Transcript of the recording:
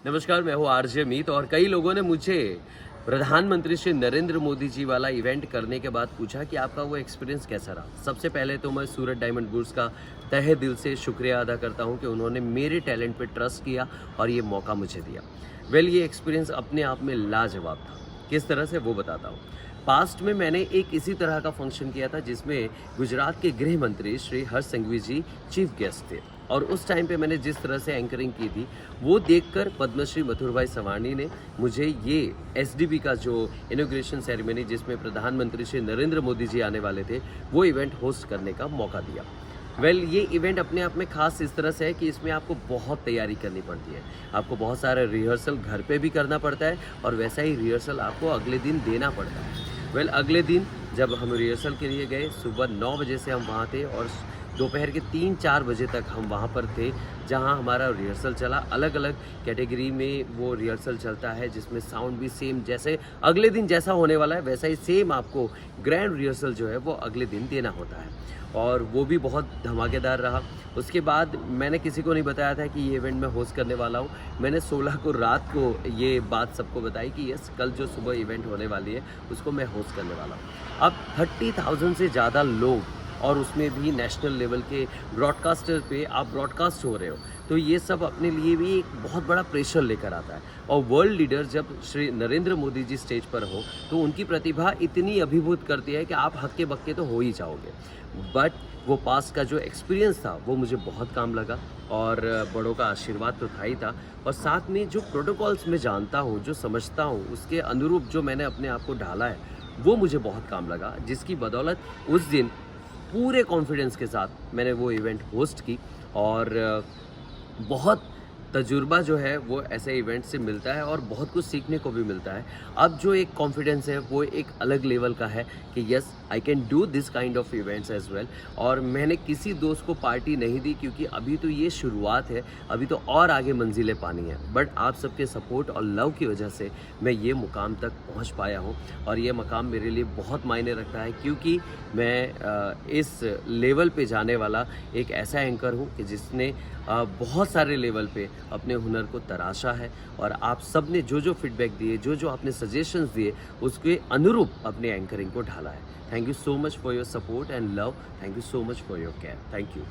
नमस्कार, मैं हूँ आरजे मीत और कई लोगों ने मुझे प्रधानमंत्री श्री नरेंद्र मोदी जी वाला इवेंट करने के बाद पूछा कि आपका वो एक्सपीरियंस कैसा रहा। सबसे पहले तो मैं सूरत डायमंड बुल्स का तहे दिल से शुक्रिया अदा करता हूँ कि उन्होंने मेरे टैलेंट पे ट्रस्ट किया और ये मौका मुझे दिया। ये एक्सपीरियंस अपने आप में लाजवाब था। किस तरह से वो बताता हूँ। पास्ट में मैंने एक इसी तरह का फंक्शन किया था जिसमें गुजरात के गृह मंत्री श्री हर्ष संघवी जी चीफ गेस्ट थे और उस टाइम पे मैंने जिस तरह से एंकरिंग की थी वो देखकर पद्मश्री मथुर भाई सवानी ने मुझे ये एसडीबी का जो इनॉग्रेशन सेरेमनी जिसमें प्रधानमंत्री श्री नरेंद्र मोदी जी आने वाले थे वो इवेंट होस्ट करने का मौका दिया। ये इवेंट अपने आप में ख़ास इस तरह से है कि इसमें आपको बहुत तैयारी करनी पड़ती है। आपको बहुत सारा रिहर्सल घर पे भी करना पड़ता है और वैसा ही रिहर्सल आपको अगले दिन देना पड़ता है। अगले दिन जब हम रिहर्सल के लिए गए, सुबह 9 बजे से हम वहाँ थे और दोपहर के 3-4 बजे तक हम वहाँ पर थे, जहाँ हमारा रिहर्सल चला। अलग अलग कैटेगरी में वो रिहर्सल चलता है जिसमें साउंड भी सेम, जैसे अगले दिन जैसा होने वाला है वैसा ही सेम आपको ग्रैंड रिहर्सल जो है वो अगले दिन देना होता है और वो भी बहुत धमाकेदार रहा। उसके बाद मैंने किसी को नहीं बताया था कि ये इवेंट मैं होस्ट करने वाला हूँ। मैंने 16 को रात को ये बात सबको बताई कि यस, कल जो सुबह इवेंट होने वाली है उसको मैं होस्ट करने वाला हूँ। अब 30,000 से ज़्यादा लोग और उसमें भी नेशनल लेवल के ब्रॉडकास्टर पे आप ब्रॉडकास्ट हो रहे हो, तो ये सब अपने लिए भी एक बहुत बड़ा प्रेशर लेकर आता है। और वर्ल्ड लीडर जब श्री नरेंद्र मोदी जी स्टेज पर हो तो उनकी प्रतिभा इतनी अभिभूत करती है कि आप हक्के बक्के तो हो ही जाओगे। बट वो पास का जो एक्सपीरियंस था वो मुझे बहुत काम लगा और बड़ों का आशीर्वाद तो था ही था, और साथ में जो प्रोटोकॉल्स मैं जानता हूँ, जो समझता हूँ, उसके अनुरूप जो मैंने अपने आप को ढाला है वो मुझे बहुत काम लगा, जिसकी बदौलत उस दिन पूरे कॉन्फिडेंस के साथ मैंने वो इवेंट होस्ट की और बहुत तजुर्बा जो है वो ऐसे इवेंट से मिलता है और बहुत कुछ सीखने को भी मिलता है। अब जो एक कॉन्फिडेंस है वो एक अलग लेवल का है कि yes, I can do this kind of events as well. और मैंने किसी दोस्त को पार्टी नहीं दी क्योंकि अभी तो ये शुरुआत है, अभी तो और आगे मंजिलें पानी है। बट आप सबके सपोर्ट और लव की वजह से मैं ये मुकाम तक पहुंच पाया हूं और ये मकाम मेरे लिए बहुत मायने रखता है क्योंकि मैं इस लेवल पे जाने वाला एक ऐसा एंकर हूं कि जिसने बहुत सारे लेवल पे अपने हुनर को तराशा है और आप सब ने जो जो फीडबैक दिए, जो जो आपने सजेशंस दिए, उसके अनुरूप अपने एंकरिंग को ढाला है। Thank you so much for your support and love. Thank you so much for your care. Thank you.